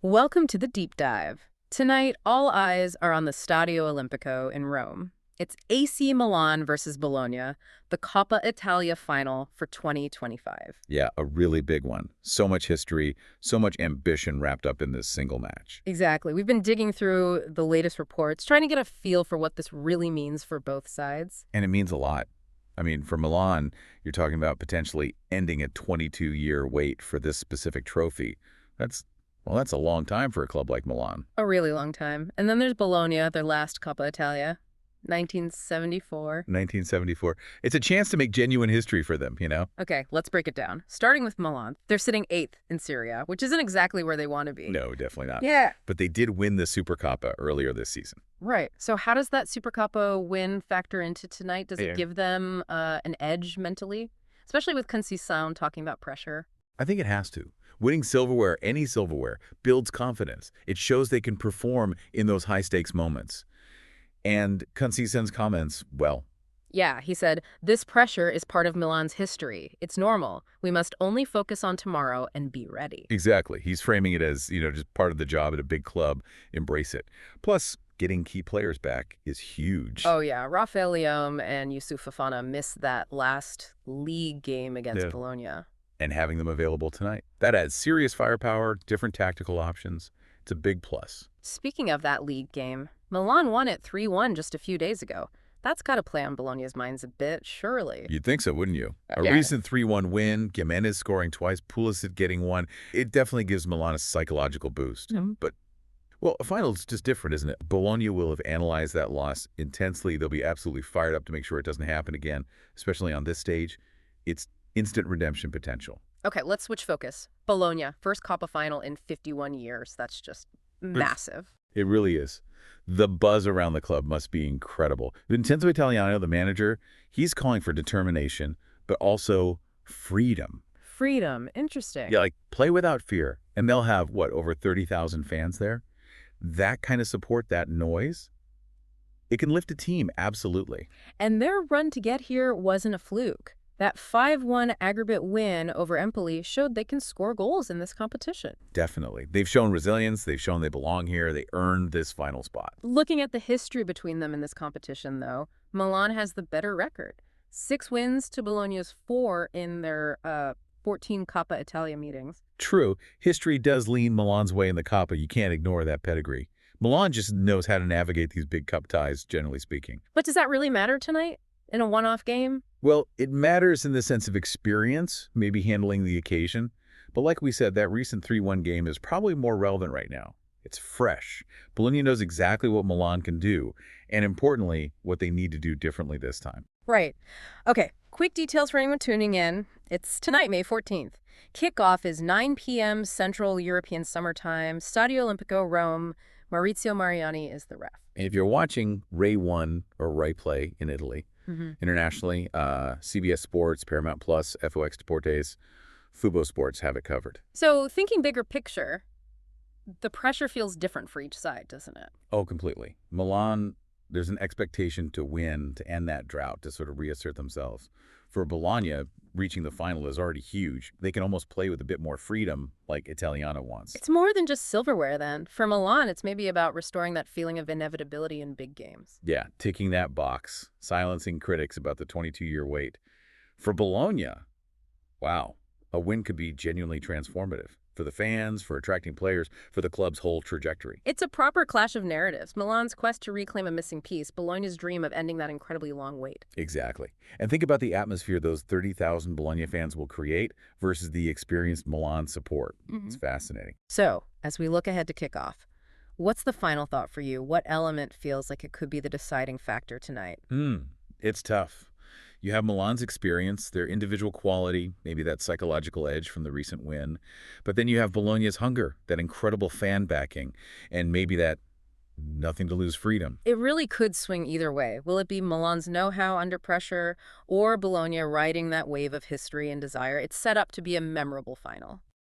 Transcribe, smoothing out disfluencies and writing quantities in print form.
Welcome to the deep dive. Tonight, all eyes are on the Stadio Olimpico in Rome. It's AC Milan versus Bologna, the Coppa Italia final for 2025. Yeah, a really big one. So much history, so much ambition wrapped up in this single match. Exactly. We've been digging through the latest reports, trying to get a feel for what this really means for both sides. And it means a lot. I mean, for Milan, you're talking about potentially ending a 22-year wait for this specific trophy. That's a long time for a club like Milan. A really long time. And then there's Bologna, their last Coppa Italia, 1974. 1974. It's a chance to make genuine history for them, you know? Okay, let's break it down. Starting with Milan. They're sitting 8th in Serie A, which isn't exactly where they want to be. No, definitely not. Yeah. But they did win the Supercoppa earlier this season. Right. So how does that Supercoppa win factor into tonight? Does Yeah. it give them an edge mentally? Especially with Conceição talking about pressure. I think it has to. Winning silverware, any silverware, builds confidence. It shows they can perform in those high-stakes moments. And Conceição's comments, well, Yeah, he said, this pressure is part of Milan's history. It's normal. We must only focus on tomorrow and be ready. exactly. He's framing it as, just part of the job at a big club. Embrace it. Plus, getting key players back is huge. Oh, yeah. Rafael Leão and Fofana missed that last league game against Yeah. Bologna. And having them available tonight. That adds serious firepower, different tactical options. It's a big plus. Speaking of that league game, Milan won it 3-1 just a few days ago. That's got to play on Bologna's minds a bit, surely. You'd think so, wouldn't you? A Yeah. recent 3-1 win, Gimenez scoring twice, Pulisic getting one. It definitely gives Milan a psychological boost. But, well, a final is just different, isn't it? Bologna will have analyzed that loss intensely. They'll be absolutely fired up to make sure it doesn't happen again, especially on this stage. It's instant redemption potential. Okay, let's switch focus. Bologna, first Coppa final in 51 years. That's just massive. It really is. The buzz around the club must be incredible. Vincenzo Italiano, the manager, he's calling for determination, but also freedom. Freedom, interesting. Yeah, like play without fear. And they'll have, what, over 30,000 fans there? That kind of support, that noise, it can lift a team, absolutely. And their run to get here wasn't a fluke. That 5-1 aggregate win over Empoli showed they can score goals in this competition. Definitely. They've shown resilience. They've shown they belong here. They earned this final spot. Looking at the history between them in this competition, though, Milan has the better record. 6 wins to Bologna's 4 in their 14 Coppa Italia meetings. True, history does lean Milan's way in the Coppa. You can't ignore that pedigree. Milan just knows how to navigate these big cup ties, generally speaking. But does that really matter tonight in a one-off game? Well, it matters in the sense of experience, maybe handling the occasion. But like we said, that recent 3-1 game is probably more relevant right now. It's fresh. Bologna knows exactly what Milan can do, and importantly, what they need to do differently this time. Right. Okay, quick details for anyone tuning in. It's tonight, May 14th. Kickoff is 9 p.m. Central European Summer Time, Stadio Olimpico, Rome. Maurizio Mariani is the ref. And if you're watching Rai 1 or Rai Play in Italy, internationally, CBS Sports, Paramount Plus, FOX Deportes, Fubo Sports have it covered. So thinking bigger picture, the pressure feels different for each side, doesn't it? Oh, completely. Milan, there's an expectation to win, to end that drought, to sort of reassert themselves. For Bologna, reaching the final is already huge. They can almost play with a bit more freedom like Italiano wants. It's more than just silverware then. For Milan, it's maybe about restoring that feeling of inevitability in big games. Yeah, ticking that box, silencing critics about the 22-year wait. For Bologna, wow, a win could be genuinely transformative. For the fans, for attracting players, for the club's whole trajectory. It's a proper clash of narratives. Milan's quest to reclaim a missing piece, Bologna's dream of ending that incredibly long wait. Exactly. And think about the atmosphere those 30,000 Bologna fans will create versus the experienced Milan support. It's fascinating. So, as we look ahead to kickoff, what's the final thought for you? What element feels like it could be the deciding factor tonight? It's tough. You have Milan's experience, their individual quality, maybe that psychological edge from the recent win. But then you have Bologna's hunger, that incredible fan backing, and maybe that nothing to lose freedom. It really could swing either way. Will it be Milan's know-how under pressure or Bologna riding that wave of history and desire? It's set up to be a memorable final.